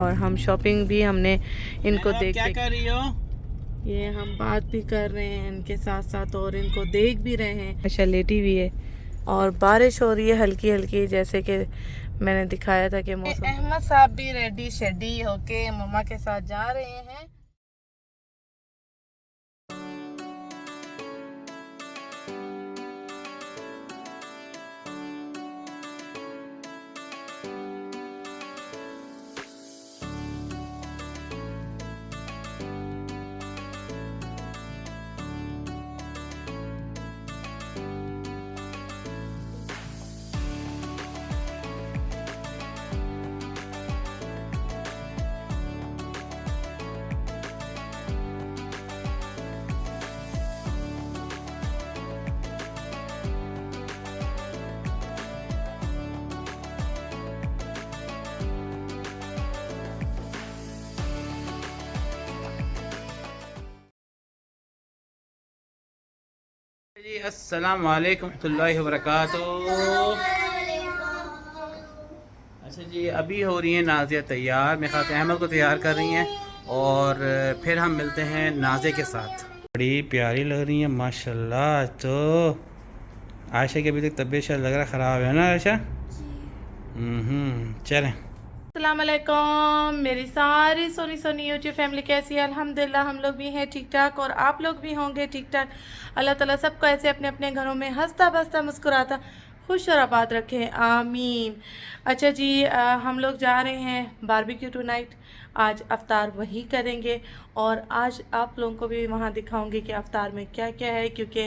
और हम शॉपिंग भी हमने इनको देख क्या कर रही हो? ये हम बात भी कर रहे हैं इनके साथ साथ और इनको देख भी रहे हैं। अच्छा लेटी भी है और बारिश हो रही है हल्की हल्की, जैसे कि मैंने दिखाया था कि मौसम। अहमद साहब भी रेडी शेडी होके मम्मा के साथ जा रहे हैं। जी अस्सलाम वालेकुम रहमतुल्लाहि व बरकातुहू। अच्छा जी, अभी हो रही हैं नाज़िया तैयार, मेरे ख्याल से अहमद को तैयार कर रही हैं और फिर हम मिलते हैं नाज़े के साथ। बड़ी प्यारी लग रही है माशाल्लाह। तो आयशा की अभी तक तबीयत शायद लग रहा ख़राब है ना आयशा? चलें। अस्सलाम वालेकुम मेरी सारी सोनी सोनी यूट्यूब फैमिली कैसी है? अल्हम्दुलिल्लाह हम लोग भी हैं ठीक ठाक और आप लोग भी होंगे ठीक ठाक। अल्लाह ताला सबको ऐसे अपने अपने घरों में हंसता बसता मुस्कुराता खुश और आबाद रखे, आमीन। अच्छा जी, हम लोग जा रहे हैं बारबेक्यू टू नाइट। आज अफ्तार वही करेंगे और आज आप लोगों को भी वहाँ दिखाऊंगी कि अफ्तार में क्या क्या है, क्योंकि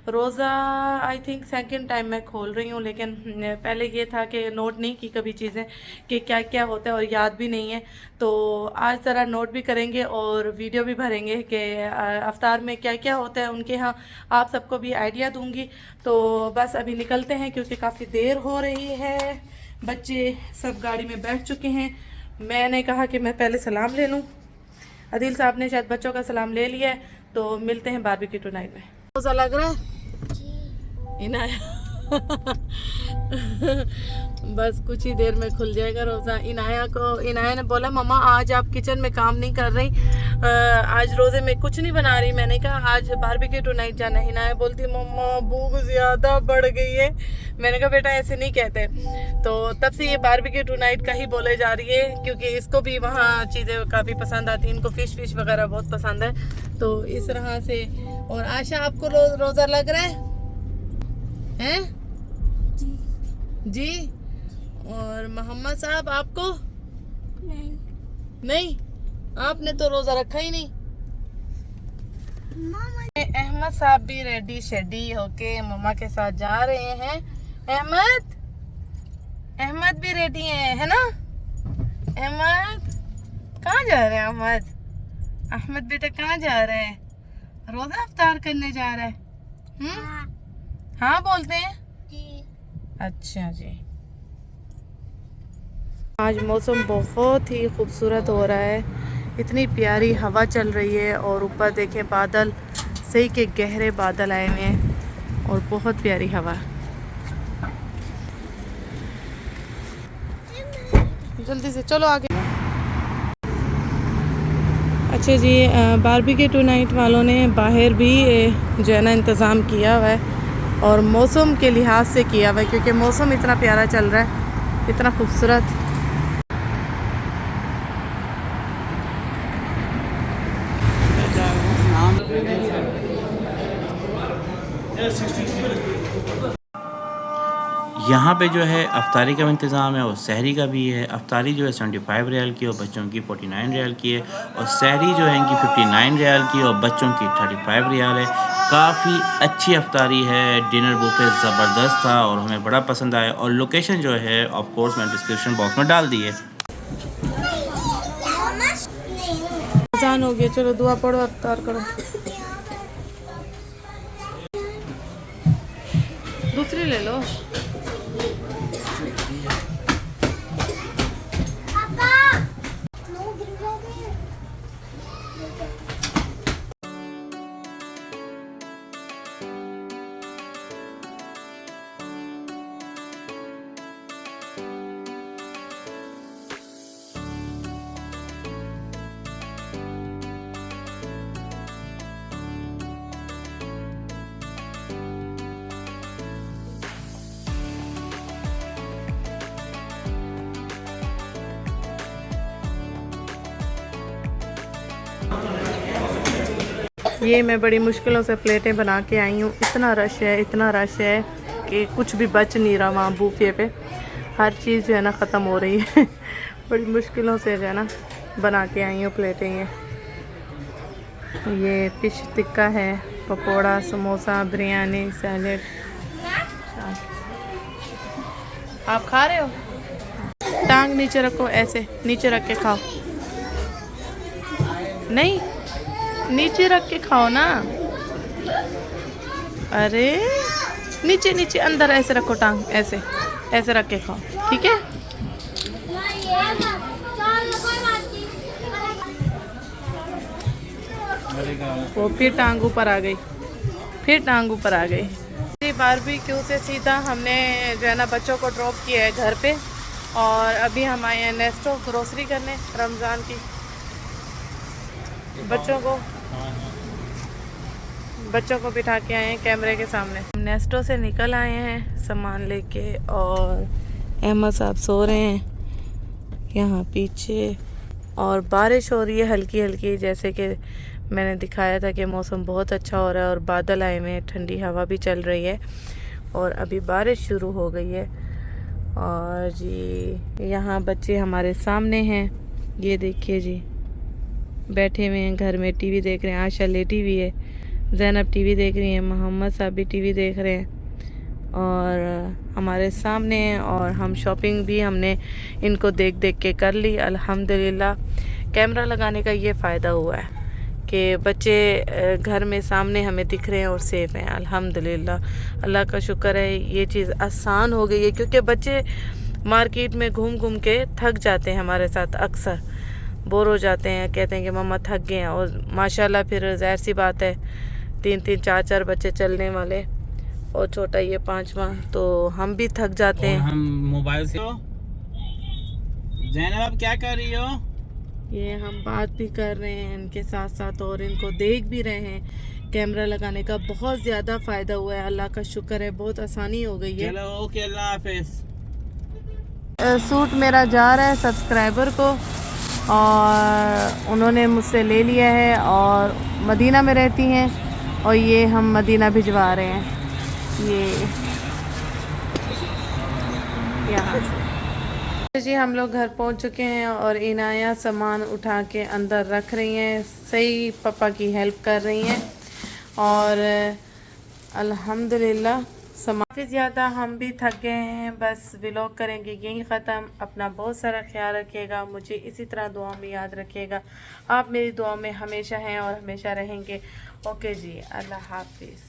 रोज़ा आई थिंक सेकंड टाइम मैं खोल रही हूँ, लेकिन पहले ये था कि नोट नहीं की कभी चीज़ें कि क्या क्या होता है और याद भी नहीं है। तो आज ज़रा नोट भी करेंगे और वीडियो भी भरेंगे कि अफ्तार में क्या क्या होता है उनके यहाँ, आप सबको भी आइडिया दूंगी। तो बस अभी निकलते हैं क्योंकि काफ़ी देर हो रही है। बच्चे सब गाड़ी में बैठ चुके हैं। मैंने कहा कि मैं पहले सलाम ले लूँ। अदील साहब ने शायद बच्चों का सलाम ले लिया है। तो मिलते हैं बारबेक्यू टू नाइट में। रोज़ा लग रहा है इनाया बस कुछ ही देर में खुल जाएगा रोज़ा। इनाया ने बोला मम्मा आज आप किचन में काम नहीं कर रही, आज रोज़े में कुछ नहीं बना रही। मैंने कहा आज बारबेक्यू टू नाइट जाना है। इनाया बोलती मम्मा भूख ज़्यादा बढ़ गई है। मैंने कहा बेटा ऐसे नहीं कहते। तो तब से ये बारबेक्यू टू नाइट का ही बोले जा रही है, क्योंकि इसको भी वहाँ चीज़ें काफ़ी पसंद आती हैं, इनको फ़िश वगैरह बहुत पसंद है। तो इस तरह से। और आशा आपको रोज़ा लग रहा है हैं? जी। और मोहम्मद साहब आपको? नहीं नहीं, आपने तो रोजा रखा ही नहीं। अहमद साहब भी रेडी शेडी होके मम्मा के साथ जा रहे हैं। अहमद भी रेडी है ना? अहमद कहाँ जा रहे हैं? अहमद बेटा कहाँ जा रहे हैं? रोजा अफ्तार करने जा रहा है? हाँ बोलते हैं जी। अच्छा जी। आज मौसम बहुत ही खूबसूरत हो रहा है, इतनी प्यारी हवा चल रही है और ऊपर देखें बादल सही के गहरे बादल आए हुए हैं और बहुत प्यारी हवा। जल्दी से चलो आगे। अच्छा जी, बारबेक्यू टू नाइट वालों ने बाहर भी जो है ना इंतज़ाम किया हुआ है और मौसम के लिहाज से किया हुआ है, क्योंकि मौसम इतना प्यारा चल रहा है, इतना खूबसूरत। यहाँ पे जो है अफ्तारी का इंतज़ाम है और सहरी का भी है। अफ्तारी जो है 75 रियाल की और बच्चों की 49 रियाल की है, और सहरी जो है इनकी 59 रियाल की और बच्चों की 35 रियाल है। काफ़ी अच्छी अफ्तारी है, डिनर बुफे ज़बरदस्त था और हमें बड़ा पसंद आया। और लोकेशन जो है ऑफ कोर्स मैंने डिस्क्रिप्शन बॉक्स में डाल दी है। अज़ान हो गया, चलो दुआ पढ़ो, अफ्तार करो। दूसरी ले लो। ये मैं बड़ी मुश्किलों से प्लेटें बना के आई हूँ। इतना रश है कि कुछ भी बच नहीं रहा वहाँ बूफे पे। हर चीज़ जो है ना ख़त्म हो रही है। बड़ी मुश्किलों से जो है ना बना के आई हूँ प्लेटें। ये फ़िश टिक्का है, पकोड़ा, समोसा, बिरयानी, सैलेड। आप खा रहे हो? टांग नीचे रखो, ऐसे नीचे रख के खाओ। नहीं, नीचे रख के खाओ ना। अरे नीचे नीचे अंदर ऐसे रखो टांग, ऐसे ऐसे रख के खाओ, ठीक है? वो फिर टांग ऊपर आ गई, फिर टांग ऊपर आ गई। बारबेक्यू से सीधा हमने जो है ना बच्चों को ड्रॉप किया है घर पे, और अभी हम आए हैं नेस्टो ग्रोसरी करने रमज़ान की। बच्चों को बिठा के आए हैं कैमरे के सामने। नेस्टो से निकल आए हैं सामान लेके, और अहमद साहब सो रहे हैं यहाँ पीछे, और बारिश हो रही है हल्की हल्की, जैसे कि मैंने दिखाया था कि मौसम बहुत अच्छा हो रहा है और बादल आए हुए हैं, ठंडी हवा भी चल रही है, और अभी बारिश शुरू हो गई है। और जी यहाँ बच्चे हमारे सामने हैं, ये देखिए जी बैठे हुए हैं घर में, टीवी देख रहे हैं। आशा लेटी हुई है, ज़ैनब टीवी देख रही है, मोहम्मद साहब भी टीवी देख रहे हैं, और हमारे सामने हैं। और हम शॉपिंग भी हमने इनको देख देख के कर ली अल्हम्दुलिल्लाह। कैमरा लगाने का ये फ़ायदा हुआ है कि बच्चे घर में सामने हमें दिख रहे हैं और सेफ़ हैं अल्हम्दुलिल्लाह। अल्लाह का शुक्र है, ये चीज़ आसान हो गई है, क्योंकि बच्चे मार्केट में घूम घूम के थक जाते हैं, हमारे साथ अक्सर बोर हो जाते हैं, कहते हैं कि मम्मा थक गए हैं। और माशाल्लाह फिर ज़ाहिर सी बात है 3-3 4-4 बच्चे चलने वाले, और छोटा ये 5वां, तो हम भी थक जाते हैं। हम मोबाइल से। ज़ैनब आप क्या कर रही हो? ये हम बात भी कर रहे हैं इनके साथ साथ, और इनको देख भी रहे हैं। कैमरा लगाने का बहुत ज़्यादा फ़ायदा हुआ है, अल्लाह का शुक्र है, बहुत आसानी हो गई है। चलो ओके, अल्लाह हाफिज़। सूट मेरा जा रहा है सब्सक्राइबर को, और उन्होंने मुझसे ले लिया है, और मदीना में रहती हैं, और ये हम मदीना भिजवा रहे हैं ये यहाँ से। जी हम लोग घर पहुँच चुके हैं, और इनाया सामान उठा के अंदर रख रही हैं, सही पापा की हेल्प कर रही हैं, और अल्हम्दुलिल्लाह काफ़ी ज़्यादा हम भी थक गए हैं। बस व्लॉग करेंगे यहीं ख़त्म। अपना बहुत सारा ख्याल रखिएगा, मुझे इसी तरह दुआ में याद रखिएगा। आप मेरी दुआ में हमेशा हैं और हमेशा रहेंगे। ओके जी, अल्लाह हाफिज़।